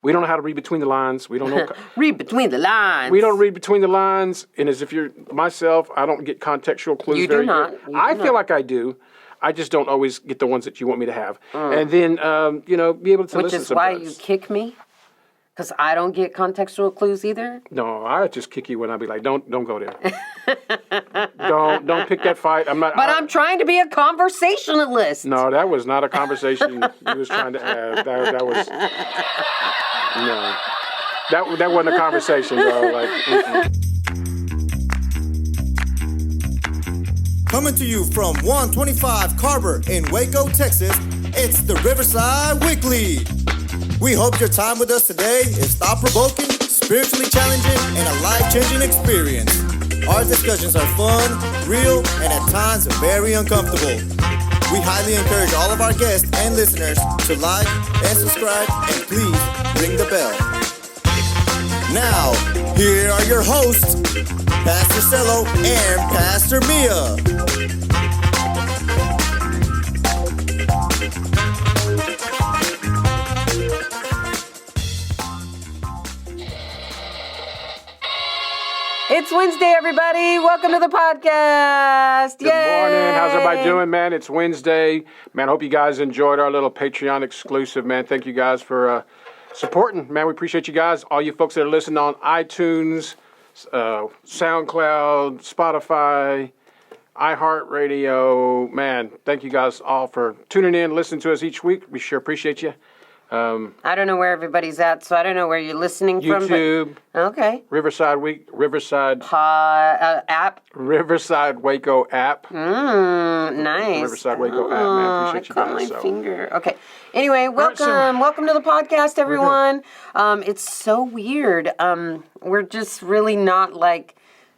We don't know how to read between the lines. We don't know. Read between the lines. We don't read between the lines. And as if you're myself, I don't get contextual clues very good. I feel like I do. I just don't always get the ones that you want me to have. And then, be able to listen sometimes. Which is why you kick me? Because I don't get contextual clues either? No, I just kick you when I be like, don't go there. don't pick that fight. I'm trying to be a conversationalist. No, that was not a conversation you was trying to have. That was no. That wasn't a conversation, bro. Coming to you from 125 Carver in Waco, Texas, it's the Riverside Weekly. We hope your time with us today is thought-provoking, spiritually challenging, and a life-changing experience. Our discussions are fun, real, and at times very uncomfortable. We highly encourage all of our guests and listeners to like and subscribe, and please ring the bell. Now, here are your hosts, Pastor Cello and Pastor Mia. It's Wednesday, everybody. Welcome to the podcast. Good morning. How's everybody doing, man? It's Wednesday. Man, I hope you guys enjoyed our little Patreon exclusive, man. Thank you guys for supporting. Man, we appreciate you guys. All you folks that are listening on iTunes, SoundCloud, Spotify, iHeartRadio. Man, thank you guys all for tuning in, listening to us each week. We sure appreciate you. I don't know where everybody's at, so I don't know where you're listening from. YouTube. Okay. Riverside app. Riverside Waco App. Nice. Riverside Waco App, man. Appreciate you guys. I caught my finger. Okay. Anyway, welcome to the podcast, everyone. It's so weird. We're just really not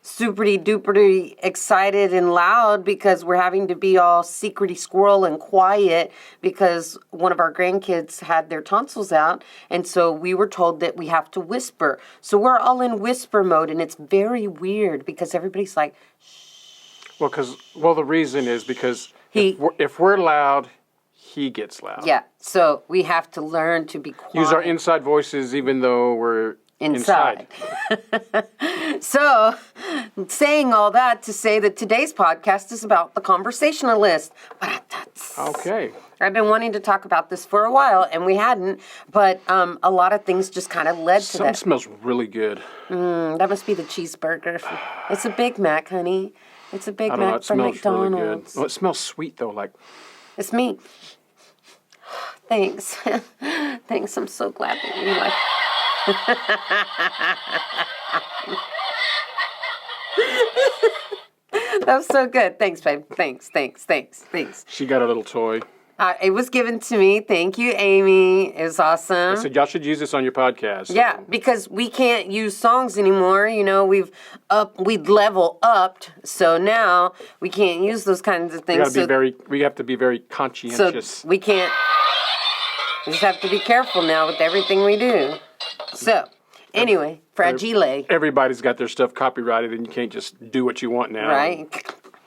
super-duper excited and loud because we're having to be all secrety squirrel and quiet because one of our grandkids had their tonsils out, and so we were told that we have to whisper. So we're all in whisper mode, and it's very weird because everybody's like, shh. Well, the reason is because if we're loud, he gets loud. Yeah, so we have to learn to be quiet. Use our inside voices even though we're inside. So, saying all that to say that today's podcast is about the Conversationalist. Okay. I've been wanting to talk about this for a while, and we hadn't, but a lot of things just kind of led to that. Something smells really good. That must be the cheeseburger. It's a Big Mac, honey. It's a Big Mac from McDonald's. Really good. Well, it smells sweet, though. It's me. Thanks. Thanks. I'm so glad that you like. That was so good. Thanks, babe. Thanks. She got a little toy. It was given to me. Thank you, Amy. It was awesome. I said y'all should use this on your podcast. Yeah, because we can't use songs anymore. You know, we'd level upped, so now we can't use those kinds of things. We have to be very conscientious. So we can't. We just have to be careful now with everything we do. So, anyway, fragile. Everybody's got their stuff copyrighted, and you can't just do what you want now. Right.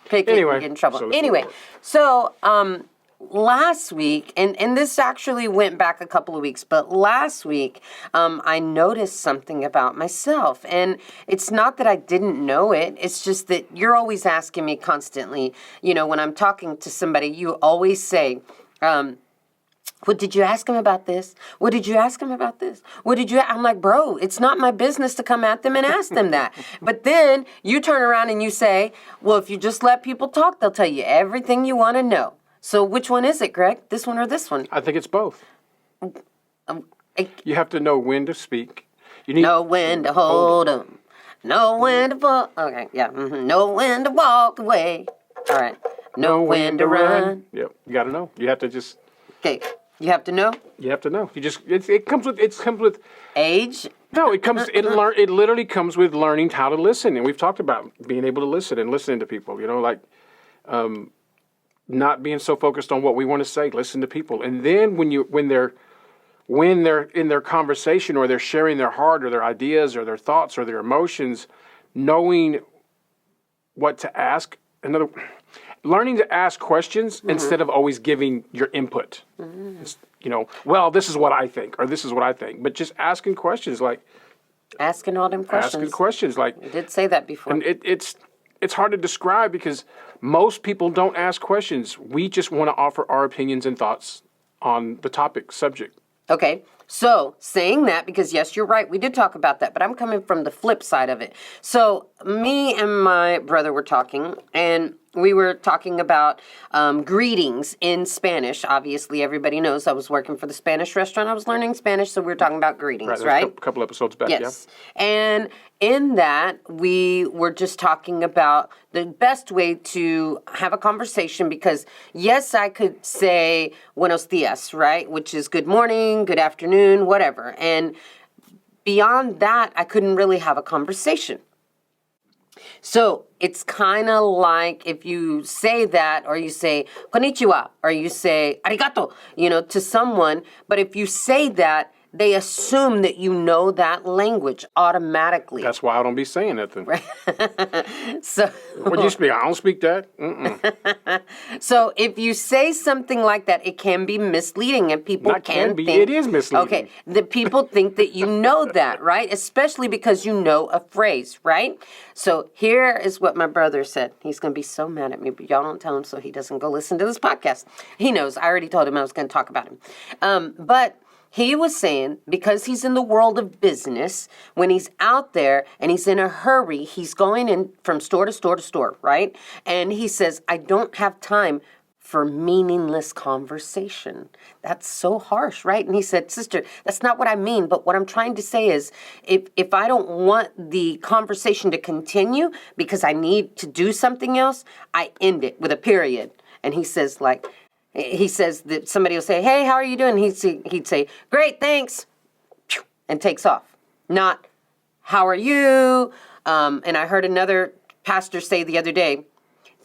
Pick it and get in trouble. So last week, and this actually went back a couple of weeks, but last week I noticed something about myself. And it's not that I didn't know it. It's just that you're always asking me constantly, when I'm talking to somebody, you always say, well, did you ask him about this? What did you ask him about this? I'm like, bro, it's not my business to come at them and ask them that. But then you turn around and you say, well, if you just let people talk, they'll tell you everything you want to know. So which one is it, Greg? This one or this one? I think it's both. You have to know when to speak. You need know when to hold them. Know when to walk. Okay, yeah. Mm-hmm. Know when to walk away. All right. Know when to run. Yep. You got to know. You have to just. Okay. You have to know. You have to know. You just it comes with age. No, it literally comes with learning how to listen, and we've talked about being able to listen and listening to people. Not being so focused on what we want to say. Listen to people, and then when they're in their conversation or they're sharing their heart or their ideas or their thoughts or their emotions, knowing what to ask. learning to ask questions instead of always giving your input. It's, well, this is what I think, or this is what I think. But just asking questions, like asking all them questions. asking questions, like I did say that before. and it's hard to describe because most people don't ask questions. We just want to offer our opinions and thoughts on the topic subject. Okay, so saying that, because yes, you're right, we did talk about that, but I'm coming from the flip side of it. So me and my brother were talking, and we were talking about greetings in Spanish. Obviously, everybody knows I was working for the Spanish restaurant. I was learning Spanish, so we were talking about greetings, right? A couple episodes back, yes. And in that, we were just talking about the best way to have a conversation because, yes, I could say buenos dias, right? Which is good morning, good afternoon, whatever. And beyond that, I couldn't really have a conversation. So it's kind of like if you say that or you say konnichiwa or you say arigato, to someone. But if you say that, they assume that you know that language automatically. That's why I don't be saying that then. Right. So what do you speak? I don't speak that. Mm-mm. So if you say something like that, it can be misleading, and people think it is misleading. Okay, the people think that you know that, right? Especially because you know a phrase, right? So here is what my brother said. He's going to be so mad at me, but y'all don't tell him so he doesn't go listen to this podcast. He knows. I already told him I was going to talk about him. But he was saying, because he's in the world of business, when he's out there and he's in a hurry, he's going in from store to store to store, right? And he says, I don't have time for meaningless conversation. That's so harsh, right? And he said, sister, that's not what I mean. But what I'm trying to say is, if I don't want the conversation to continue because I need to do something else, I end it with a period. And he says, that somebody will say, hey, how are you doing? He'd say, great, thanks, and takes off. Not, how are you? And I heard another pastor say the other day,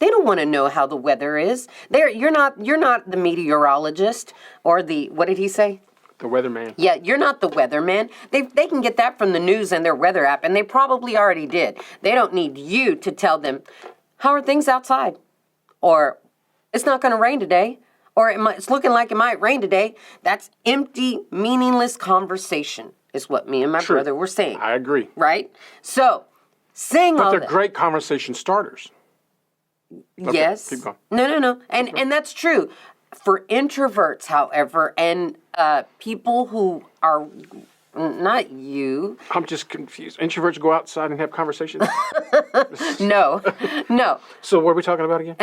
they don't want to know how the weather is. You're not the meteorologist or what did he say? The weatherman. Yeah, you're not the weatherman. They can get that from the news and their weather app, and they probably already did. They don't need you to tell them, how are things outside? Or, it's not going to rain today. Or it's looking like it might rain today. That's empty, meaningless conversation is what me and my brother were saying. I agree. Right? So, saying all that. But they're great conversation starters. Okay, yes. keep going. No. And that's true. For introverts, however, and people who are not you. I'm just confused. Introverts go outside and have conversations? No. So what are we talking about again?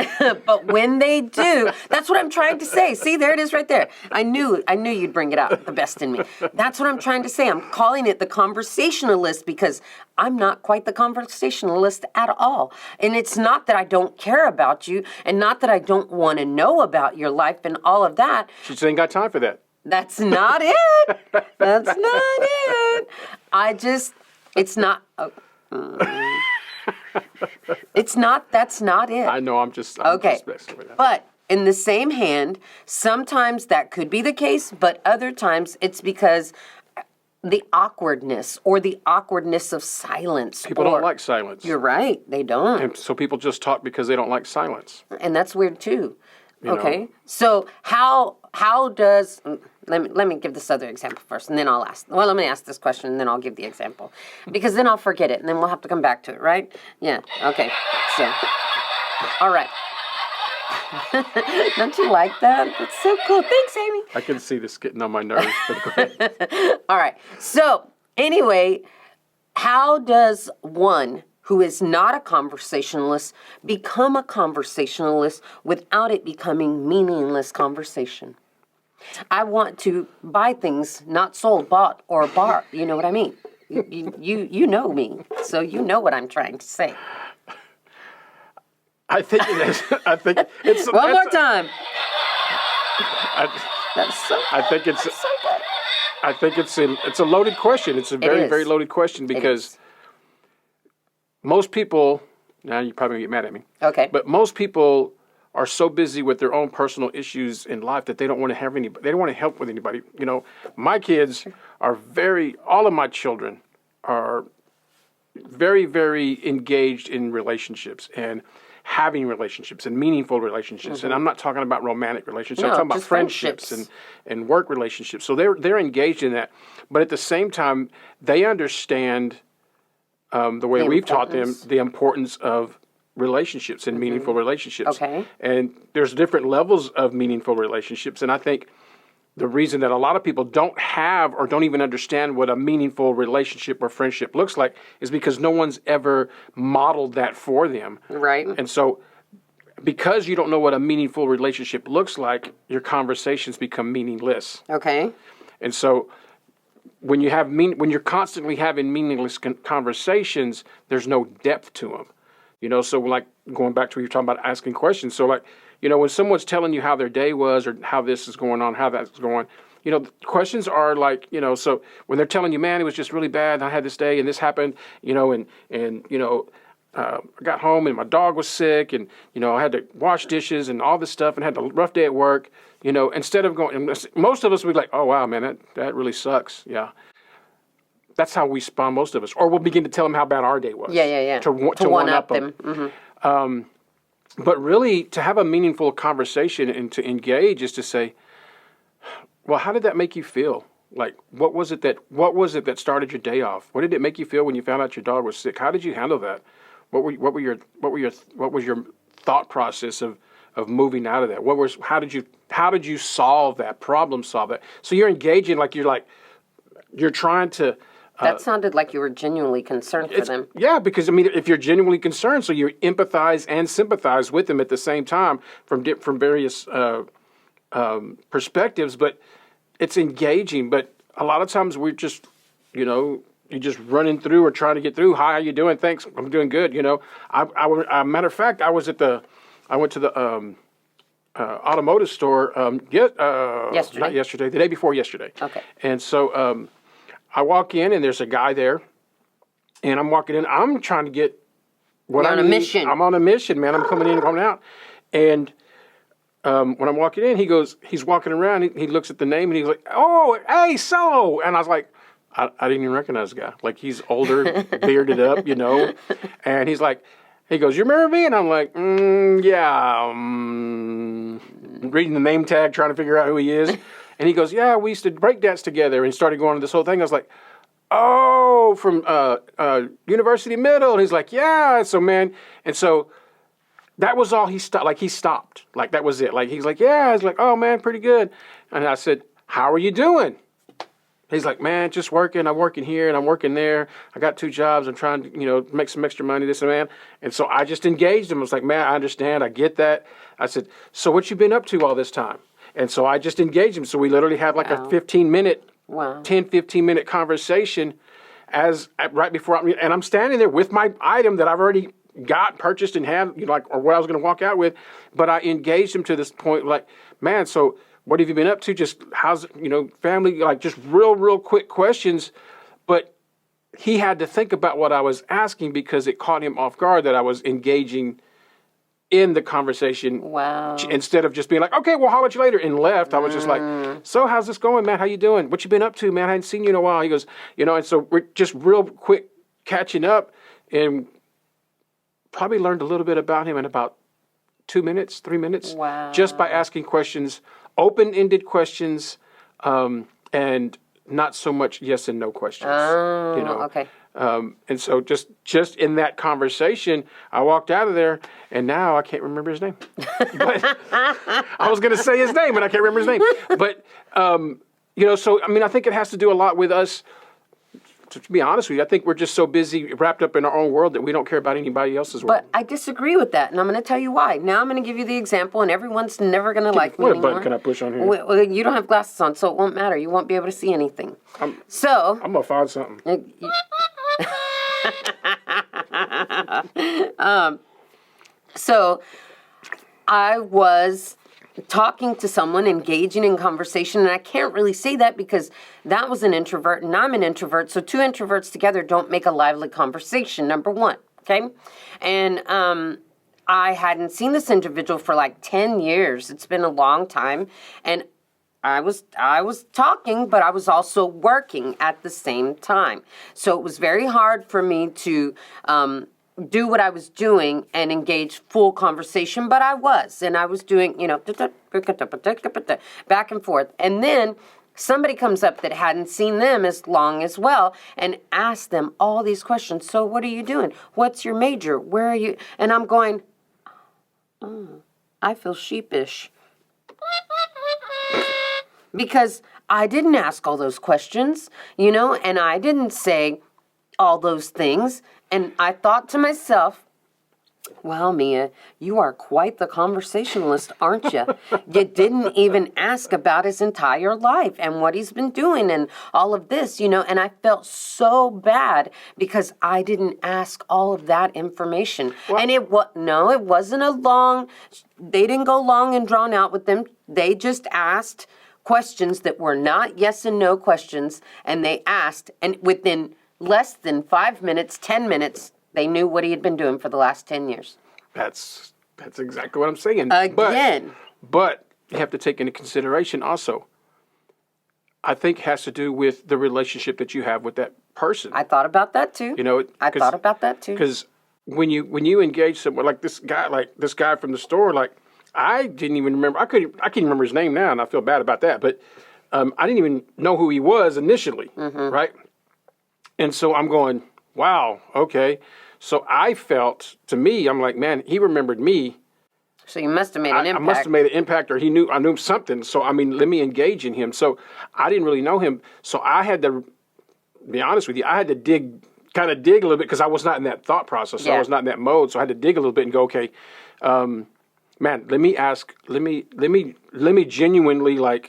But when they do, that's what I'm trying to say. See, there it is right there. I knew you'd bring it out, the best in me. That's what I'm trying to say. I'm calling it the conversationalist because I'm not quite the conversationalist at all. And it's not that I don't care about you and not that I don't want to know about your life and all of that. She just ain't got time for that. That's not it. That's not it. It's not. That's not it. I know, I'm just okay. Just messing with that. But in the same hand, sometimes that could be the case, but other times it's because the awkwardness of silence. People don't like silence. You're right. They don't. And so people just talk because they don't like silence. And that's weird too. Okay. know. So how does let me give this other example first, and then I'll ask. Well, let me ask this question, and then I'll give the example, because then I'll forget it, and then we'll have to come back to it, right? Yeah. Okay. So, all right. Don't you like that? That's so cool. Thanks, Amy. I can see this getting on my nerves. All right. So anyway, how does one who is not a conversationalist become a conversationalist without it becoming meaningless conversation? I want to buy things not sold, bought, or bar. You know what I mean? You know me, so you know what I'm trying to say. I think it is. I think it's one more time. That's so. I think it's. That's so good. I think it's a loaded question. It's a very very loaded question because most people. Now you're probably gonna get mad at me. Okay. But most people are so busy with their own personal issues in life that they don't want to have any. They don't want to help with anybody. You know, my kids are all of my children are very very engaged in relationships and having relationships and meaningful relationships. And I'm not talking about romantic relationships. I'm No, talking about just friendships friendships. and work relationships. So they're engaged in that. But at the same time, they understand the way we've taught them the importance of relationships and meaningful relationships. Okay. And there's different levels of meaningful relationships. And I think the reason that a lot of people don't have or don't even understand what a meaningful relationship or friendship looks like is because no one's ever modeled that for them. Right. And so because you don't know what a meaningful relationship looks like, your conversations become meaningless. Okay. And so when you're constantly having meaningless conversations, there's no depth to them. So like going back to what you're talking about asking questions. So like, when someone's telling you how their day was or how this is going on, how that's going, the questions are like, so when they're telling you, man, it was just really bad and I had this day and this happened, I got home and my dog was sick and, I had to wash dishes and all this stuff and had a rough day at work, instead of going, most of us would be like, oh, wow, man, that really sucks. Yeah. That's how we respond, most of us. Or we'll begin to tell them how bad our day was. Yeah. To one-up them. Mm-hmm. But really, to have a meaningful conversation and to engage is to say, well, how did that make you feel? Like, what was it that started your day off? What did it make you feel when you found out your dog was sick? How did you handle that? What was your thought process of moving out of that? How did you solve that, problem solve that? So you're engaging like you're trying to. That sounded like you were genuinely concerned for them. Yeah, because if you're genuinely concerned, so you empathize and sympathize with them at the same time from various perspectives. But it's engaging. But a lot of times we're just, you're just running through or trying to get through. Hi, how you doing? Thanks, I'm doing good. Matter of fact, I went to the automotive store yesterday. Not yesterday, the day before yesterday. Okay. And so I walk in and there's a guy there, and I'm walking in. I'm trying to get what You're on a mission. I'm on a mission, man. I'm coming in and coming out. And when I'm walking in, he's walking around. He looks at the name and he's like, "Oh, hey, so." And I was like, I didn't even recognize the guy. Like, he's older, bearded up, And he goes, "You remember me?" And I'm like, "Yeah." Reading the name tag, trying to figure out who he is. And he goes, "Yeah, we used to break dance together," and started going to this whole thing. I was like, "Oh, from University Middle." And he's like, "Yeah." So, man, and so that was all he stopped. Like, he stopped. Like, that was it. Like, he's like, "Yeah." I was like, "Oh, man, pretty good." And I said, "How are you doing?" He's like, "Man, just working. I'm working here and I'm working there. I got 2 jobs. I'm trying to, make some extra money, this and that." And so I just engaged him. I was like, "Man, I understand. I get that." I said, "So what you been up to all this time?" And so I just engaged him. So we literally had like a 15-minute, 15-minute conversation right before, and I'm standing there with my item that I've already got purchased and had, or what I was going to walk out with. But I engaged him to this point, like, "Man, so what have you been up to? Just how's, family?" Like, just real quick questions. But he had to think about what I was asking because it caught him off guard that I was engaging in the conversation. Wow. Instead of just being like, "Okay, well, holler at you later," and left. I was just like, "So how's this going, man? How you doing? What you been up to, man? I hadn't seen you in a while." He goes, and so we're just real quick catching up and probably learned a little bit about him in about 2 minutes, 3 minutes. Wow. Just by asking questions, open-ended questions, and not so much yes and no questions. Oh, okay. And so just in that conversation, I walked out of there, and now I can't remember his name. But I was going to say his name, and I can't remember his name. But, so, I think it has to do a lot with us. To be honest with you, I think we're just so busy, wrapped up in our own world that we don't care about anybody else's world. But I disagree with that, and I'm going to tell you why. Now I'm going to give you the example, and everyone's never going to like me What anymore. button can I push on here? Well, you don't have glasses on, so it won't matter. You won't be able to see anything. I'm going to find something. So I was talking to someone, engaging in conversation, and I can't really say that because that was an introvert and I'm an introvert, so 2 introverts together don't make a lively conversation, number 1, okay? And I hadn't seen this individual for like 10 years. It's been a long time, and I was talking, but I was also working at the same time. So it was very hard for me to do what I was doing and engage full conversation, but I was doing, back and forth. And then somebody comes up that hadn't seen them as long as well and asks them all these questions. So what are you doing? What's your major? Where are you? And I'm going, I feel sheepish. Because I didn't ask all those questions, and I didn't say all those things. And I thought to myself, well, Mia, you are quite the conversationalist, aren't you? You didn't even ask about his entire life and what he's been doing and all of this, and I felt so bad because I didn't ask all of that information. Well, and it wasn't they didn't go long and drawn out with them. They just asked questions that were not yes and no questions, and they asked, and within less than 5 minutes, 10 minutes, they knew what he had been doing for the last 10 years. That's exactly what I'm saying. Again. But you have to take into consideration also, I think has to do with the relationship that you have with that person. I thought about that too. I thought about that too. Because when you engage someone like this guy from the store, I didn't even remember. I can't remember his name now, and I feel bad about that. But I didn't even know who he was initially, right? And so I'm going, wow, okay. So I felt, to me, I'm like, man, he remembered me. So you must have made an impact. I must have made an impact, or I knew something. So, let me engage in him. So I didn't really know him. So I had to, be honest with you, I had to dig a little bit because I was not in that thought process. So I was not in that mode. So I had to dig a little bit and go, okay, man, let me genuinely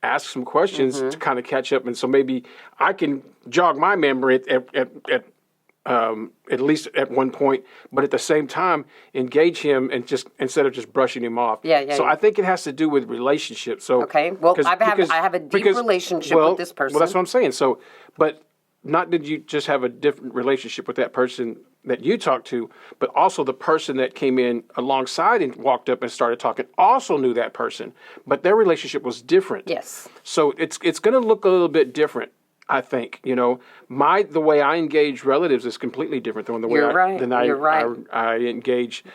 ask some questions to kind of catch up. And so maybe I can jog my memory at least at one point, but at the same time, engage him and just instead of just brushing him off. So I think it has to do with relationships. So okay, well, I have a deep relationship with this person. Well, that's what I'm saying. So, but not did you just have a different relationship with that person that you talked to, but also the person that came in alongside and walked up and started talking also knew that person, but their relationship was different. Yes. So it's going to look a little bit different. I think, the way I engage relatives is completely different than the way I engage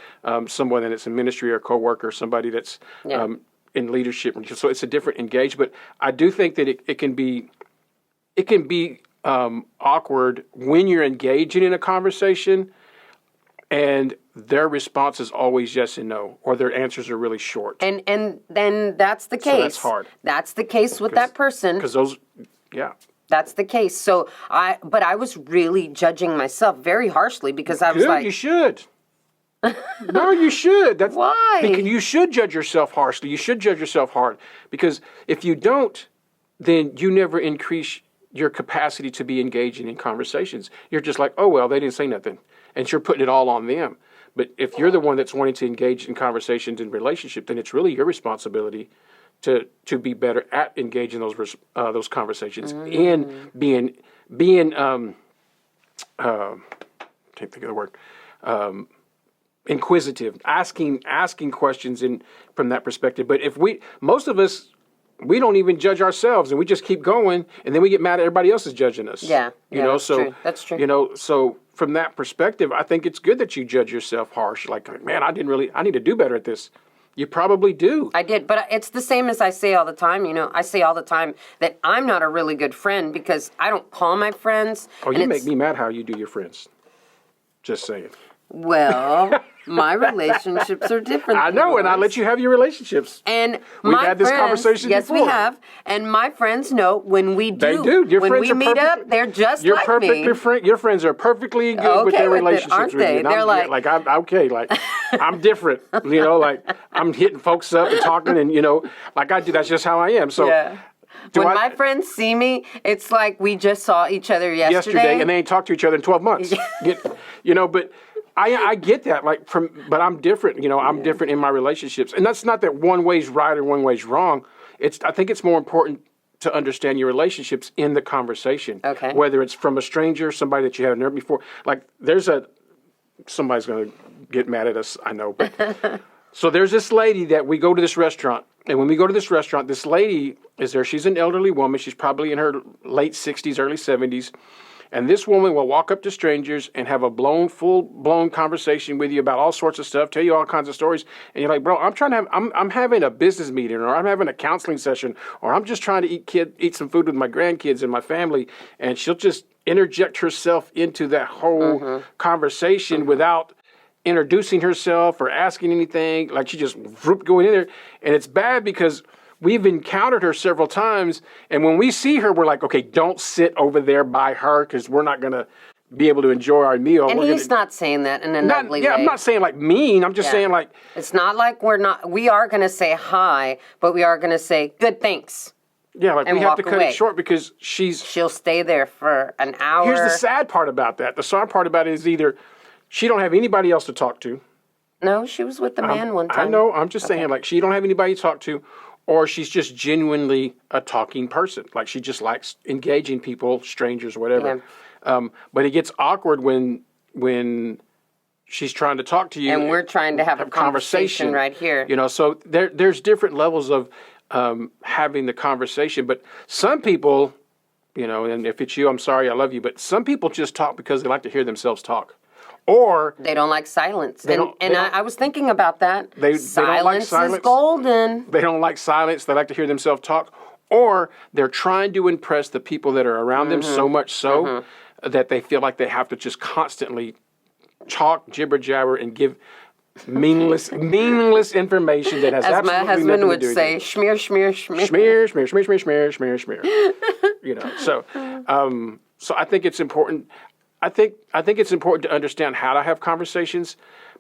someone that's in ministry or coworker, somebody that's in leadership. So it's a different engage. But I do think that it can be awkward when you're engaging in a conversation and their response is always yes and no, or their answers are really short. And then that's the case. So that's hard. That's the case with that person. Because those, yeah. That's the case. So but I was really judging myself very harshly because I was like, you should. No, you should. That's why. Because you should judge yourself harshly. You should judge yourself hard because if you don't, then you never increase your capacity to be engaging in conversations. You're just like, oh well, they didn't say nothing, and you're putting it all on them. But if you're the one that's wanting to engage in conversations and relationship, then it's really your responsibility to be better at engaging those conversations and being can't think of the word, inquisitive, asking questions from that perspective. But if most of us, we don't even judge ourselves and we just keep going and then we get mad at everybody else is judging us. That's true. So from that perspective, I think it's good that you judge yourself harsh. Like, man, I need to do better at this. You probably do. I did, but it's the same as I say all the time. I say all the time that I'm not a really good friend because I don't call my friends. Oh, you make me mad how you do your friends. Just saying. Well, my relationships are different. I know, and I let you have your relationships. And we've had this conversation before. Yes, we have. And my friends know when we do. They do. When we meet up, they're just like me. Your friends are perfectly good with their relationships aren't they? with you. They're like I'm okay. Like I'm different. I'm hitting folks up and talking, and like I do. That's just how I am. So. Yeah. When my friends see me, it's like we just saw each other yesterday. And they ain't talked to each other in 12 months. But I get that, but I'm different. I'm different in my relationships, and that's not that one way's right or one way's wrong. I think it's more important to understand your relationships in the conversation. Okay. Whether it's from a stranger, somebody that you haven't heard before. Like somebody's going to get mad at us, I know. But so there's this lady that we go to this restaurant, and when we go to this restaurant, this lady is there. She's an elderly woman. She's probably in her late 60s, early 70s. And this woman will walk up to strangers and have a full-blown conversation with you about all sorts of stuff, tell you all kinds of stories. And you're like, bro, I'm having a business meeting, or I'm having a counseling session, or I'm just trying to eat some food with my grandkids and my family. And she'll just interject herself into that whole conversation without introducing herself or asking anything. Like she just going in there. And it's bad because we've encountered her several times, and when we see her, we're like, okay, don't sit over there by her because we're not going to be able to enjoy our meal. And he's not saying that in an ugly way. Yeah, I'm not saying like mean. I'm just saying like... It's not like we are going to say hi, but we are going to say, good, thanks. Yeah, like we have to cut it short because she'll stay there for an hour. Here's the sad part about that. The sad part about it is either she don't have anybody else to talk to. No, she was with the man one time. I know. I'm just saying, like, she don't have anybody to talk to, or she's just genuinely a talking person. Like, she just likes engaging people, strangers, whatever. Yeah. But it gets awkward when she's trying to talk to you. And we're trying to have a conversation right here. You know, so there's different levels of having the conversation. But some people, you know, and if it's you, I'm sorry, I love you. But some people just talk because they like to hear themselves talk. Or they don't like silence. I was thinking about that. Silence don't like silence. Is golden. They don't like silence. They like to hear themselves talk. Or they're trying to impress the people that are around them so much so that they feel like they have to just constantly talk, jibber jabber, and give meaningless information that has absolutely nothing to do with it. As my husband would say, schmear, schmear, schmear. Schmear, schmear, schmear, schmear, schmear, schmear, schmear. You know, so I think it's important. I think it's important to understand how to have conversations,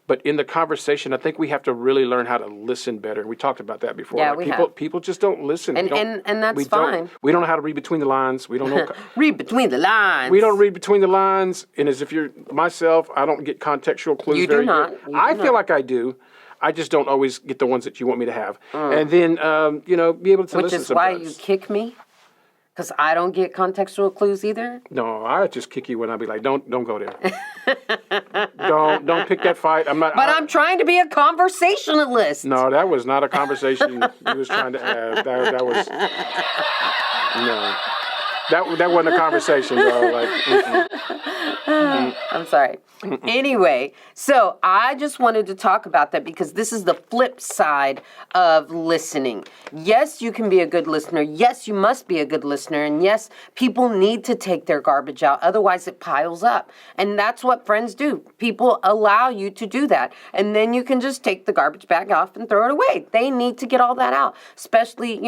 but in the conversation, I think we have to really learn how to listen better. We talked about that before. Yeah, like people just don't listen. And that's fine. We don't know how to read between the lines. We don't know. Read between the lines. We don't read between the lines. And as if you're myself, I don't get contextual clues. You do not. I feel like I do. I just don't always get the ones that you want me to have. And then, be able to listen sometimes. Which is why you kick me? Because I don't get contextual clues either? No, I just kick you when I be like, don't go there. don't pick that fight. I'm not. But I'm trying to be a conversationalist. No, that was not a conversation you was trying to have. That was no. That wasn't a conversation, bro. Like, I'm sorry. Anyway, so I just wanted to talk about that because this is the flip side of listening. Yes, you can be a good listener. Yes, you must be a good listener. And yes, people need to take their garbage out. Otherwise, it piles up. And that's what friends do. People allow you to do that. And then you can just take the garbage bag off and throw it away. They need to get all that out. Especially,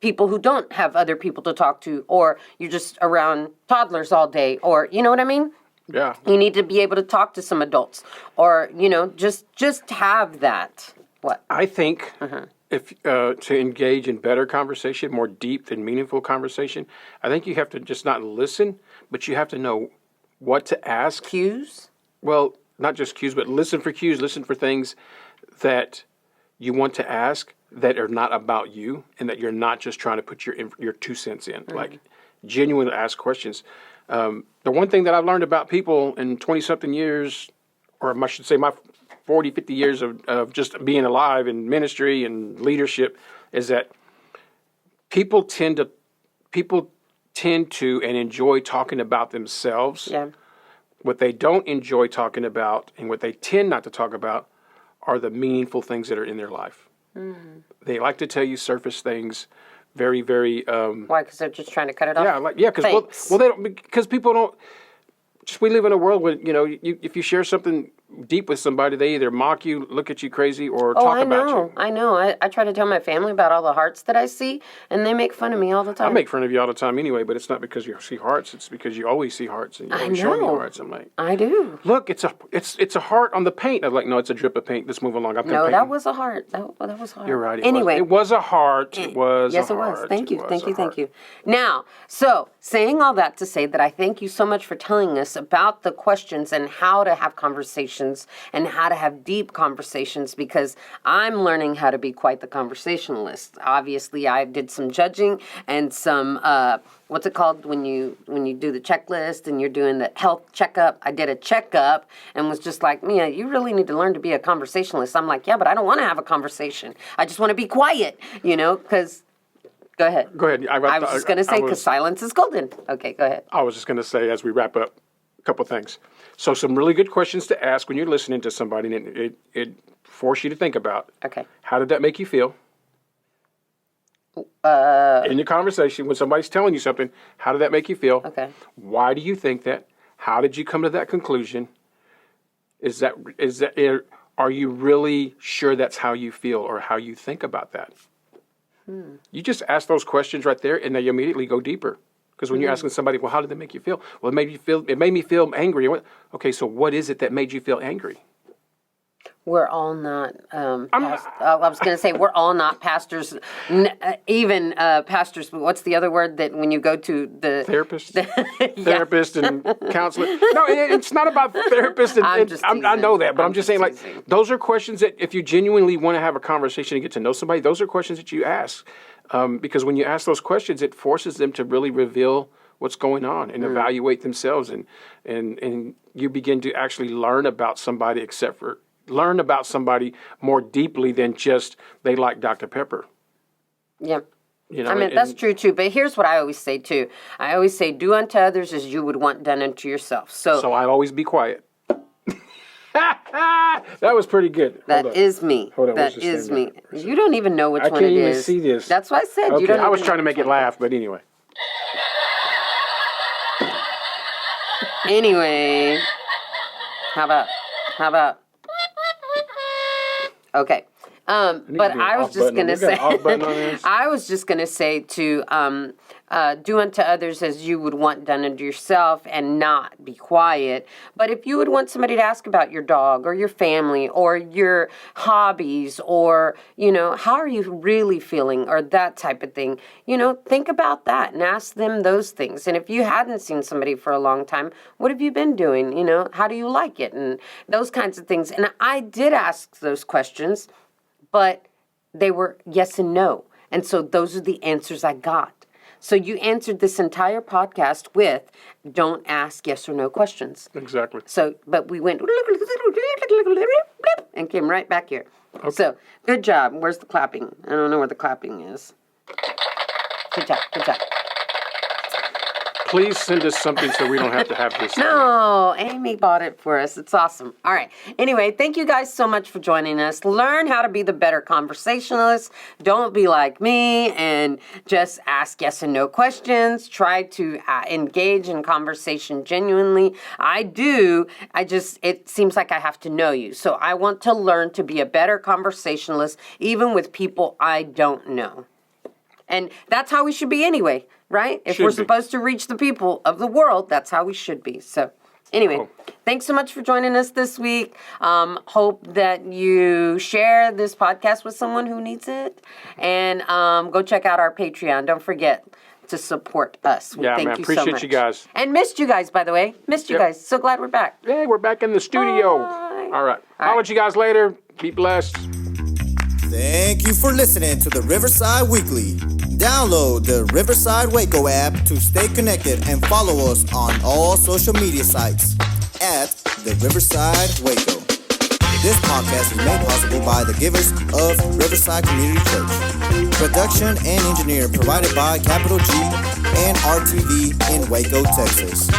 people who don't have other people to talk to, or you're just around toddlers all day, or you know what I mean? Yeah. You need to be able to talk to some adults, or just have that. What? I think if to engage in better conversation, more deep and meaningful conversation, I think you have to just not listen, but you have to know what to ask. Cues? Well, not just cues, but listen for cues. Listen for things that you want to ask that are not about you, and that you're not just trying to put your 2 cents in. Like, genuinely ask questions. The one thing that I've learned about people in 20-something years, or I should say my 40, 50 years of just being alive in ministry and leadership, is that people tend to and enjoy talking about themselves. Yeah. What they don't enjoy talking about, and what they tend not to talk about, are the meaningful things that are in their life. They like to tell you surface things, very, very. Why? Because they're just trying to cut it off. Yeah, because they don't, because people don't. Just we live in a world where if you share something deep with somebody, they either mock you, look at you crazy, or talk about you. I know. I try to tell my family about all the hearts that I see, and they make fun of me all the time. I make fun of you all the time anyway, but it's not because you see hearts. It's because you always see hearts, and you always show me hearts. I'm like, I do. Look, it's a heart on the paint. I'm like, no, it's a drip of paint. Let's move along. No, that was a heart. That was hard. You're right. It was a heart. It was. Yes, it was. Thank you. Now, so saying all that to say that I thank you so much for telling us about the questions and how to have conversations and how to have deep conversations, because I'm learning how to be quite the conversationalist. Obviously, I did some judging and some, what's it called when you do the checklist and you're doing the health checkup. I did a checkup and was just like, Mia, you really need to learn to be a conversationalist. I'm like, yeah, but I don't want to have a conversation. I just want to be quiet, because Go ahead. Go ahead. I was just going to say, because silence is golden. Okay, go ahead. I was just going to say, as we wrap up, a couple things. So some really good questions to ask when you're listening to somebody, and it forces you to think about. Okay. How did that make you feel? In your conversation, when somebody's telling you something, how did that make you feel? Okay. Why do you think that? How did you come to that conclusion? Are you really sure that's how you feel or how you think about that? You just ask those questions right there, and they immediately go deeper. Because when you're asking somebody, well, how did that make you feel? Well, it made me feel angry. Okay, so what is it that made you feel angry? We're all not. I was going to say we're all not pastors. Even pastors. What's the other word that when you go to the therapist? Therapist and counselor. No, it's not about therapist. I know that, but I'm just saying, like, those are questions that if you genuinely want to have a conversation and get to know somebody, those are questions that you ask. Because when you ask those questions, it forces them to really reveal what's going on and evaluate themselves, and you begin to actually learn about somebody, learn about somebody more deeply than just they like Dr. Pepper. Yeah. I mean, that's true too. But here's what I always say too. I always say, do unto others as you would want done unto yourself. So I always be quiet. That was pretty good. That is me. Hold on, that is me. You don't even know which one it is. I can't even see this. That's why I said you don't. I was trying to make it laugh, but anyway. Anyway, how about? Okay. But I was just going to say, I was just going to say to do unto others as you would want done unto yourself and not be quiet. But if you would want somebody to ask about your dog or your family or your hobbies or, how are you really feeling or that type of thing, think about that and ask them those things. And if you hadn't seen somebody for a long time, what have you been doing? How do you like it? And those kinds of things. And I did ask those questions, but they were yes and no. And so those are the answers I got. So you answered this entire podcast with don't ask yes or no questions. Exactly. So, but we went and came right back here. Okay. So, good job. Where's the clapping? I don't know where the clapping is. Good job. Good job. Please send us something so we don't have to have this. No, Amy bought it for us. It's awesome. All right. Anyway, thank you guys so much for joining us. Learn how to be the better conversationalist. Don't be like me and just ask yes and no questions. Try to engage in conversation genuinely. It seems like I have to know you. So I want to learn to be a better conversationalist, even with people I don't know. And that's how we should be anyway, right? If we're supposed to reach the people of the world, that's how we should be. So anyway, Thanks so much for joining us this week. Hope that you share this podcast with someone who needs it. And go check out our Patreon. Don't forget to support us. Thank you so much. Appreciate you guys. And missed you guys, by the way. Missed you guys. So glad we're back. Hey, we're back in the studio. Bye. All right. I'll let you guys later. Be blessed. Thank you for listening to the Riverside Weekly. Download the Riverside Waco app to stay connected and follow us on all social media sites at the Riverside Waco. This podcast is made possible by the givers of Riverside Community Church. Production and engineering provided by Capital G and RTV in Waco, Texas.